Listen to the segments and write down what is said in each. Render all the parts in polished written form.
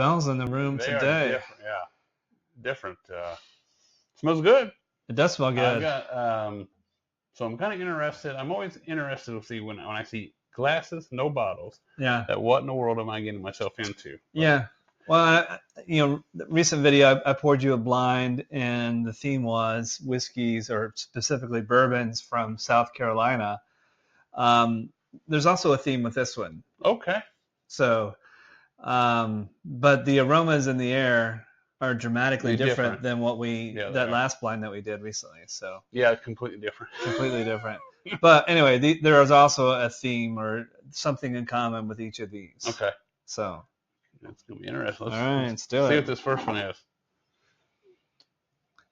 smells in the room They today. are different. Yeah, different. Smells good. It does smell good. I've got so I'm kind of interested. I'm always interested to see when I see glasses, no bottles. Yeah. That what in the world am I getting myself into? But, Yeah. Well, the recent video, I poured you a blind, and the theme was whiskeys, or specifically bourbons from South Carolina. There's also a theme with this one. Okay. So, but the aromas in the air are dramatically different than what last blind that we did recently. So yeah, completely different. Completely different. But anyway, there is also a theme or something in common with each of these. Okay. So That's gonna be interesting. Let's do it. See what this first one is.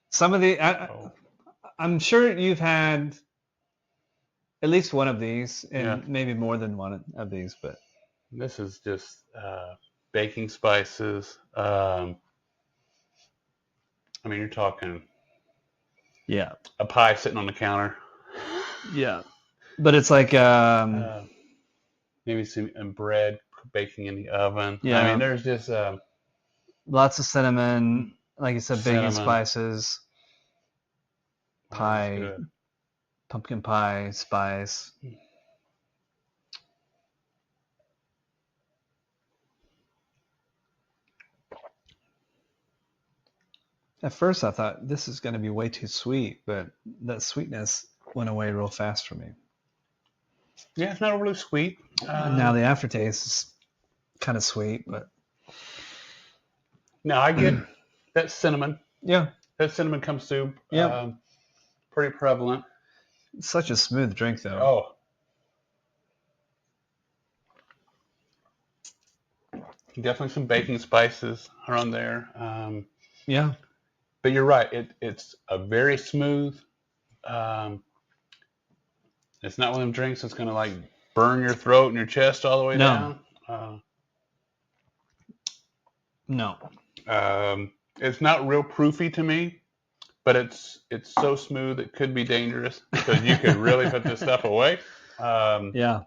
Some of the, I'm sure you've had at least one of these, and maybe more than one of these. But this is just baking spices. I mean, you're talking. Yeah. A pie sitting on the counter. Yeah. But it's like maybe some bread baking in the oven. Yeah. I mean, there's just lots of cinnamon, like you said, baking spices, pie, pumpkin pie spice. At first, I thought this is going to be way too sweet, but that sweetness went away real fast for me. Yeah, it's not really sweet. Now the aftertaste is kind of sweet, but no, I get that cinnamon. Yeah, that cinnamon comes through. Yeah, pretty prevalent. It's such a smooth drink, though. Definitely some baking spices are on there. Yeah. But you're right. It's a very smooth. It's not one of them drinks that's going to like burn your throat and your chest all the way down. No. It's not real proofy to me, but it's so smooth it could be dangerous because you could really put this stuff away. Yeah.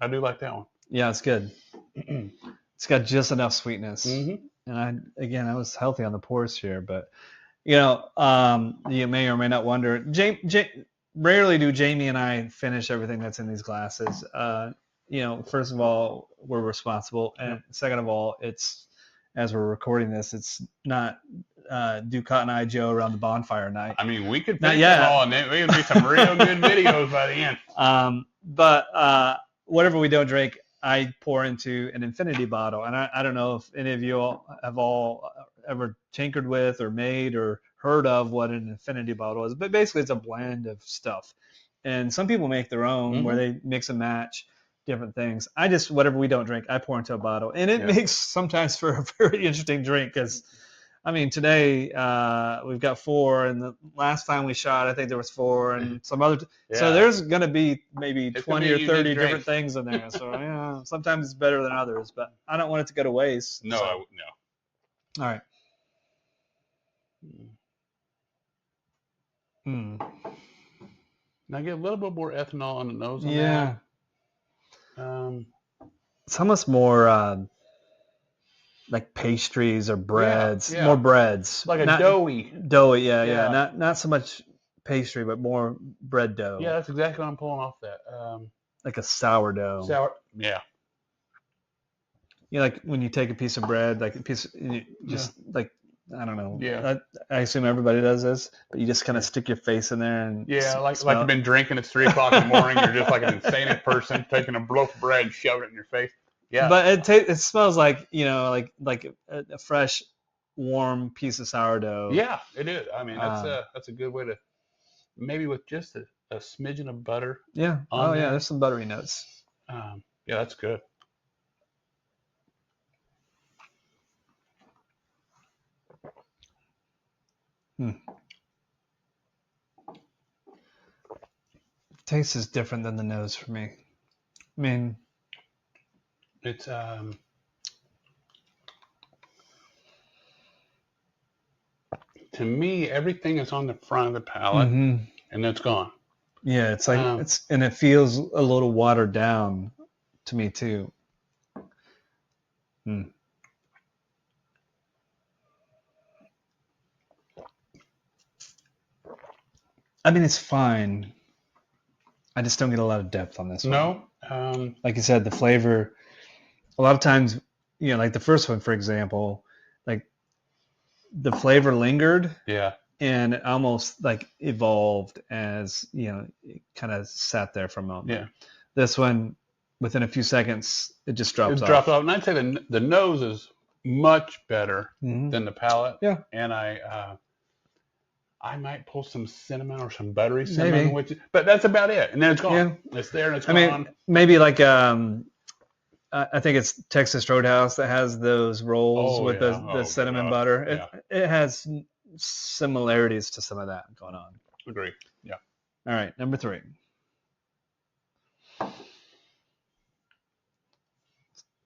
I do like that one. Yeah, it's good. It's got just enough sweetness. Mm-hmm. And I was healthy on the pours here, but you may or may not wonder. Rarely do Jamie and I finish everything that's in these glasses. First of all, we're responsible, and second of all, it's as we're recording this, it's not do Cotton Eye Joe around the bonfire night. I mean, we could finish them all, and it would be some real good videos by the end. But whatever we don't drink, I pour into an infinity bottle, and I don't know if any of you all have ever tinkered with or made or heard of what an infinity bottle is, but basically it's a blend of stuff. And some people make their own where they mix and match different things. I just, whatever we don't drink, I pour into a bottle, and it makes sometimes for a very interesting drink because, I mean, today we've got 4, and the last time we shot, I think there was 4, and some other. So there's going to be maybe 20 or 30 different things in there. So sometimes it's better than others, but I don't want it to go to waste. No. All right. Now get a little bit more ethanol on the nose. On that. It's almost more like pastries or breads. More breads. Like a doughy. Doughy, yeah. Not so much pastry, but more bread dough. Yeah, that's exactly what I'm pulling off that. Like a sourdough. Yeah. Like when you take a piece of bread, like a piece, like, I don't know. Yeah. I assume everybody does this, but you just kind of stick your face in there and like you've been drinking. It's 3 o'clock in the morning. You're just like an insane person taking a loaf of bread and shoving it in your face. Yeah. But it smells like like a fresh, warm piece of sourdough. Yeah, it is. I mean, that's a good way to maybe with just a smidgen of butter. Yeah. Yeah. There's some buttery notes. Yeah, that's good. Taste is different than the nose for me. I mean, it's to me, everything is on the front of the palate, and it's gone. Yeah, it's like and it feels a little watered down to me too. I mean, it's fine. I just don't get a lot of depth on this one. No. Like you said, the flavor. A lot of times, like the first one, for example, like the flavor lingered Yeah. and it almost like evolved as it kind of sat there for a moment. Yeah. This one, within a few seconds, it just drops It off. drops off, and I'd say the nose is much better Mhm. than the palate. Yeah. And I might pull some cinnamon or some buttery Maybe. cinnamon, but that's about it. And then it's gone. Yeah. It's there and it's I gone. mean, maybe like I think it's Texas Roadhouse that has those rolls with the cinnamon butter. Yeah. It has similarities to some of that going on. Agree. Yeah. All right, number 3. It's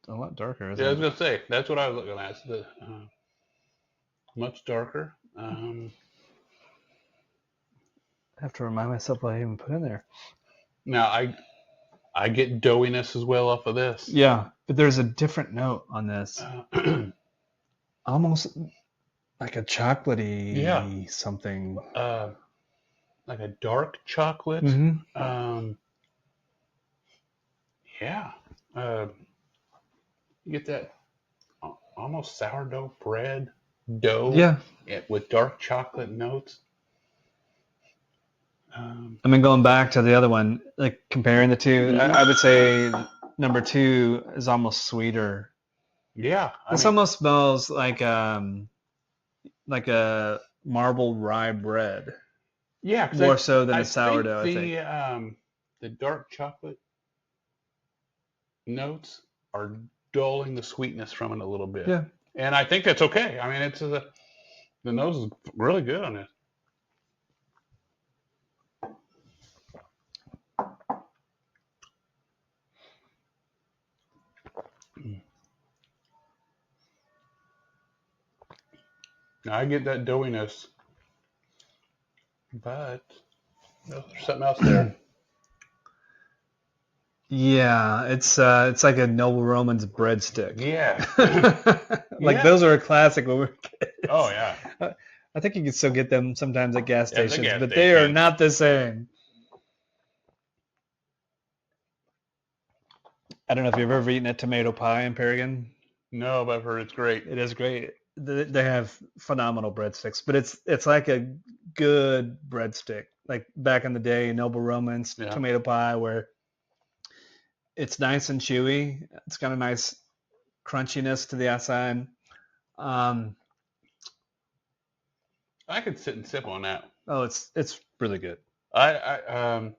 a lot darker, isn't Yeah, I it? was gonna say that's what I was looking at. It's much darker. I have to remind myself what I even put in there. Now I get doughiness as well off of this. Yeah, but there's a different note on this. Almost like a chocolatey something. Like a dark chocolate. Mm-hmm. Yeah. You get that almost sourdough bread dough. Yeah. With dark chocolate notes. I mean, going back to the other one, like comparing the two, I would say number 2 is almost sweeter. Yeah. This almost smells like a marbled rye bread. Yeah. More so than a sourdough, I think. The dark chocolate notes are dulling the sweetness from it a little bit. Yeah. And I think that's okay. I mean, the nose is really good on this. Now I get that doughiness, but there's something else there. Yeah, it's like a Noble Roman's breadstick. Yeah. Those are a classic when we were kids. Oh yeah. I think you can still get them sometimes at gas stations, gas but they are station. not the same. I don't know if you've ever eaten a tomato pie in Paragon. No, but I've heard it's great. It is great. They have phenomenal breadsticks, but it's like a good breadstick, like back in the day, Noble Roman's tomato pie, where it's nice and chewy. It's got a nice crunchiness to the outside. I could sit and sip on that. Oh, it's really good. The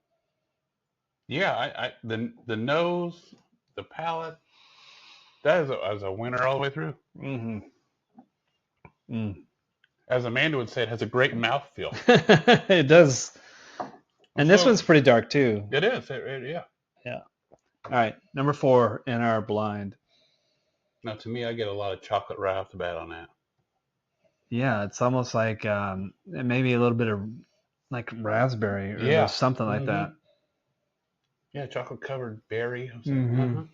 nose, the palate, that is a winner all the way through. Mm-hmm. Mm. As Amanda would say, it has a great mouthfeel. It does. And this one's pretty dark too. It is. Yeah. Yeah. All right, number 4 in our blind. Now, to me, I get a lot of chocolate right off the bat on that. Yeah, it's almost like maybe a little bit of like raspberry or something like that. Yeah, chocolate covered berry. Mm-hmm.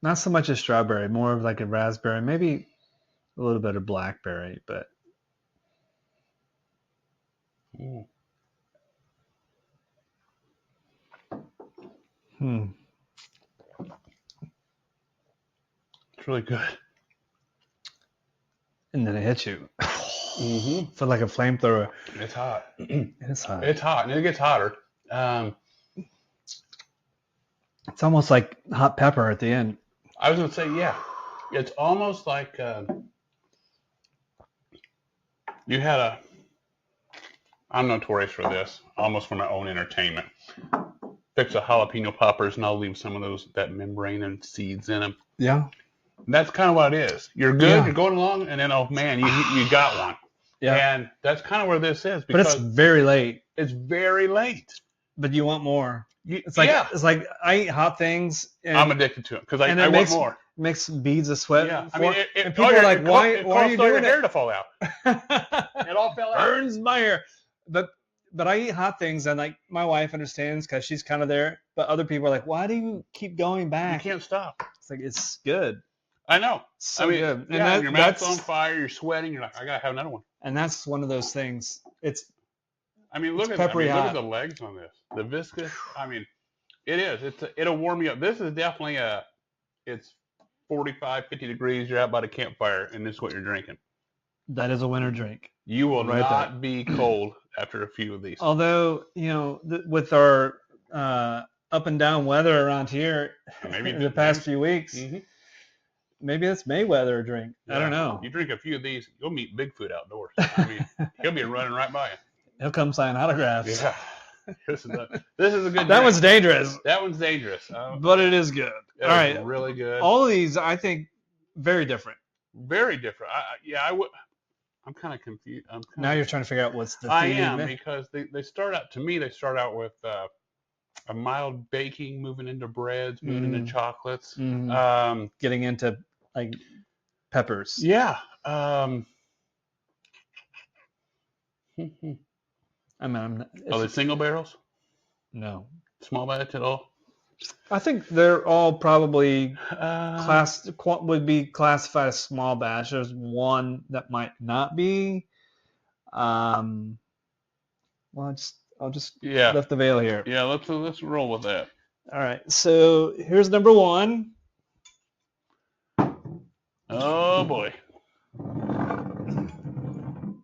Not so much a strawberry, more of like a raspberry, maybe a little bit of blackberry, but. It's really good. And then it hits you. Mm-hmm. Feel like a flamethrower. It's hot. It's hot. It's hot, and it gets hotter. It's almost like hot pepper at the end. I was going to say, yeah. It's almost like you had I'm notorious for this, almost for my own entertainment. Fix a jalapeno poppers, and I'll leave some of that membrane and seeds in them. Yeah. And that's kind of what it is. You're good, you're going along, and then, oh, man, you got one. Yeah. And that's kind of where this is. But it's very late. It's very late. But you want more. It's like I eat hot things. And I'm addicted to it because I want more. Makes beads of sweat. Yeah. I mean, and people are like, why are you doing your hair to fall out? It all fell out. Burns my hair. But I eat hot things, and like my wife understands because she's kind of there. But other people are like, why do you keep going back? You can't stop. It's like, it's good. I know. So good. And your mouth's on fire. You're sweating. You're like, I gotta have another one. And that's one of those things. It's I mean, It's look at I peppery mean, look at hot. the legs on this. The viscous. I mean, it is. It'll warm you up. This is definitely it's 45, 50 degrees. You're out by the campfire, and this is what you're drinking. That is a winter drink. You will Right there. not be cold after a few of these. Although, with our up and down weather around here Maybe the past few weeks, Mm-hmm. maybe it's Mayweather drink. Yeah. I don't know. You drink a few of these, you'll meet Bigfoot outdoors. I mean, he'll be running right by you. He'll come sign autographs. Yeah. This is a good That drink. one's dangerous, That one's dangerous. but it is good. All right. Really good. All of these, I think, very different. Very different. I would. I'm kind of confused. Now you're trying to figure out what's the theme. I am, because they start out, to me, they start out with a mild baking, moving into breads, moving into chocolates. Getting into like peppers. Yeah. I mean, Are they single barrels? No. Small batch at all? I think they're all probably would be classified as small batch. There's one that might not be. Well, I'll just lift the veil here. Yeah, let's roll with that. All right. So here's number one. Oh boy.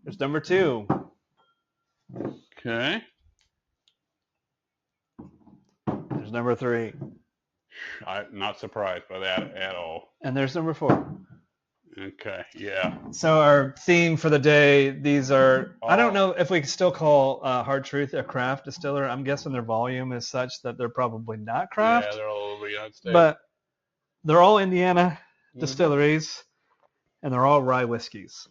Here's number two. Okay. There's number three. I'm not surprised by that at all. And there's number four. Okay, yeah. So our theme for the day, these are, I don't know if we can still call Hard Truth a craft distiller. I'm guessing their volume is such that they're probably not craft. Yeah, they're all over the United States. But they're all Indiana distilleries, and they're all rye whiskeys.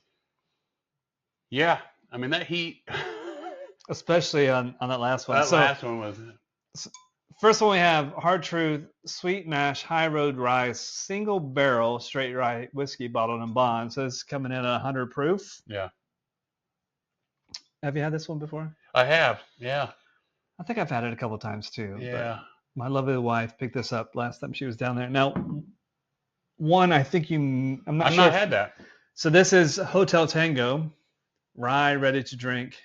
Yeah, I mean, that heat. Especially on that last one. That last one was... First one we have Hard Truth Sweet Mash High Road Rye Single Barrel Straight Rye Whiskey bottled in bond. So it's coming in at 100 proof. Yeah. Have you had this one before? I have, yeah. I think I've had it a couple times too. Yeah. My lovely wife picked this up last time she was down there. Now, one, I think I'm not sure. I've not had that. So this is Hotel Tango, rye ready to drink.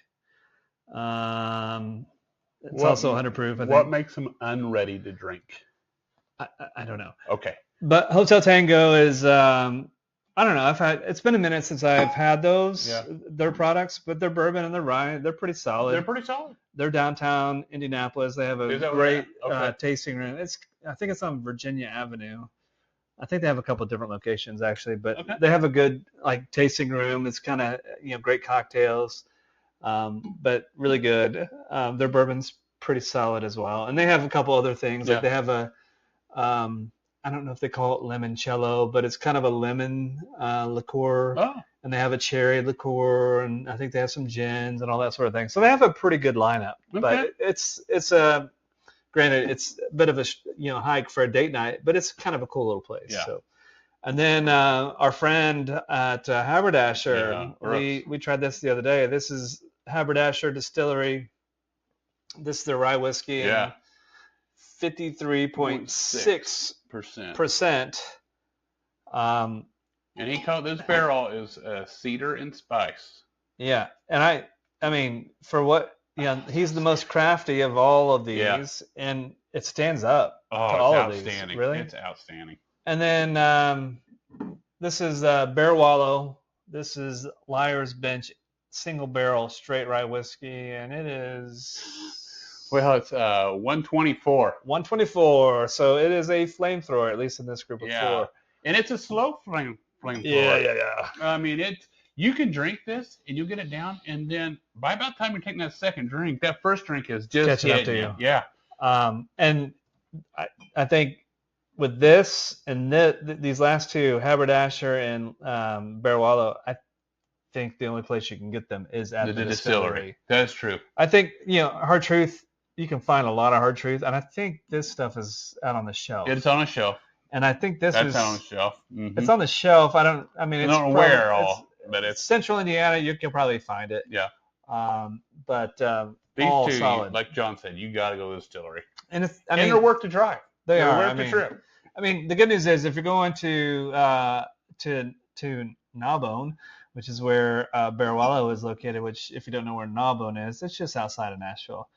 It's also 100 proof. I think. What makes them unready to drink? I don't know. Okay. But Hotel Tango is, I don't know. It's been a minute since I've had those, their products, but their bourbon and their rye, they're pretty solid. They're pretty solid. They're downtown Indianapolis. They have a great tasting room. I think it's on Virginia Avenue. I think they have a couple of different locations actually, but they have a good like tasting room. It's kind of, great cocktails. But really good. Their bourbon's pretty solid as well. And they have a couple other things. Like they have a, I don't know if they call it limoncello, but it's kind of a lemon liqueur. Oh. And they have a cherry liqueur, and I think they have some gins and all that sort of thing. So they have a pretty good lineup. Okay. But it's granted, it's a bit of a hike for a date night, but it's kind of a cool little place. Yeah. So. And then our friend at Haberdasher, we tried this the other day. This is Haberdasher Distillery. This is their rye whiskey. Yeah. 53.6%. And he called this barrel is cedar and spice. Yeah. And I mean, for what, he's the most crafty of all of these, and it stands up to all of these. Really? It's outstanding. And then this is Bear Wallow. This is Liar's Bench Single Barrel Straight Rye Whiskey, and it is... Well, it's 124. 124, so it is a flamethrower, at least in this group of four. And it's a slow flamethrower. Yeah. I mean, you can drink this, and you'll get it down, and then by about the time you're taking that second drink, that first drink is just catching up to you. Yeah. And I think... with this and these last two, Haberdasher and Bear Wallow, I think the only place you can get them is at the distillery. That's true. I think, Hard Truth, you can find a lot of Hard Truth, and I think this stuff is out on the shelf. It's on a shelf. And I think that's out on the shelf. Mm-hmm. It's on the shelf. I don't know where all, but it's Central Indiana. You can probably find it. Yeah. But these all two, solid. Like John said, you got to go to the distillery. And they're worth the drive. They're worth the trip. I mean, the good news is if you're going to Gnawbone, which is where Bear Wallow is located. Which, if you don't know where Gnawbone is, it's just outside of Nashville.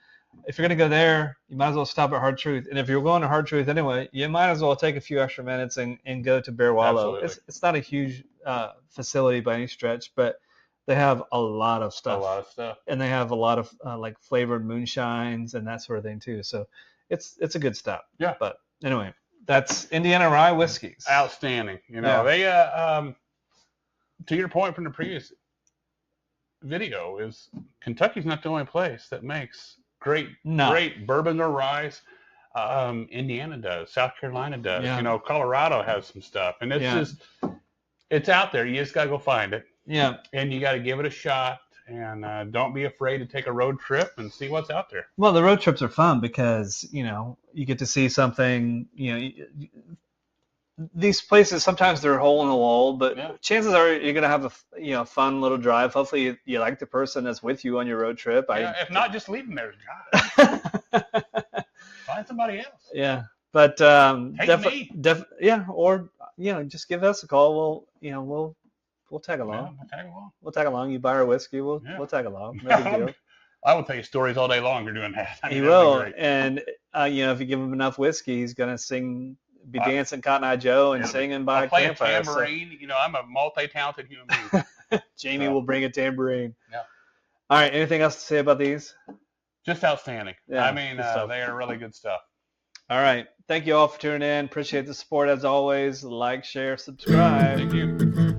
If you're gonna go there, you might as well stop at Hard Truth. And if you're going to Hard Truth anyway, you might as well take a few extra minutes and go to Bear Wallow. Absolutely. It's not a huge facility by any stretch, but they have a lot of A stuff. lot of stuff. And they have a lot of like flavored moonshines and that sort of thing too. So it's a good stop. Yeah. But anyway, that's Indiana Rye Whiskeys. Outstanding. You know, they to your point from the previous video, is Kentucky's not the only place that makes great bourbon or rye. Indiana does, South Carolina does. Yeah. You know, Colorado has some stuff, and it's just it's out there. You just gotta go find it. Yeah. And you got to give it a shot, and don't be afraid to take a road trip and see what's out there. Well, the road trips are fun because, you know, you get to see something, you know, these places, sometimes they're hole in the wall, but chances are you're going to have a fun little drive. Hopefully you like the person that's with you on your road trip. If not, just leave them there to drive. Find somebody else. Yeah. But Take me. Or, you know, just give us a call. We'll tag along. We'll tag along. You buy our whiskey, we'll tag along. No big deal. I will tell you stories all day long. You're doing that. He will, and you know, if you give him enough whiskey, he's gonna be dancing Cotton Eye Joe and singing by a campfire. A tambourine. You know, I'm a multi-talented human being. Jamie will bring a tambourine. Yeah. All right. Anything else to say about these? Just outstanding. Yeah, I mean, they are really good stuff. All right. Thank you all for tuning in. Appreciate the support as always. Like, share, subscribe. Thank you.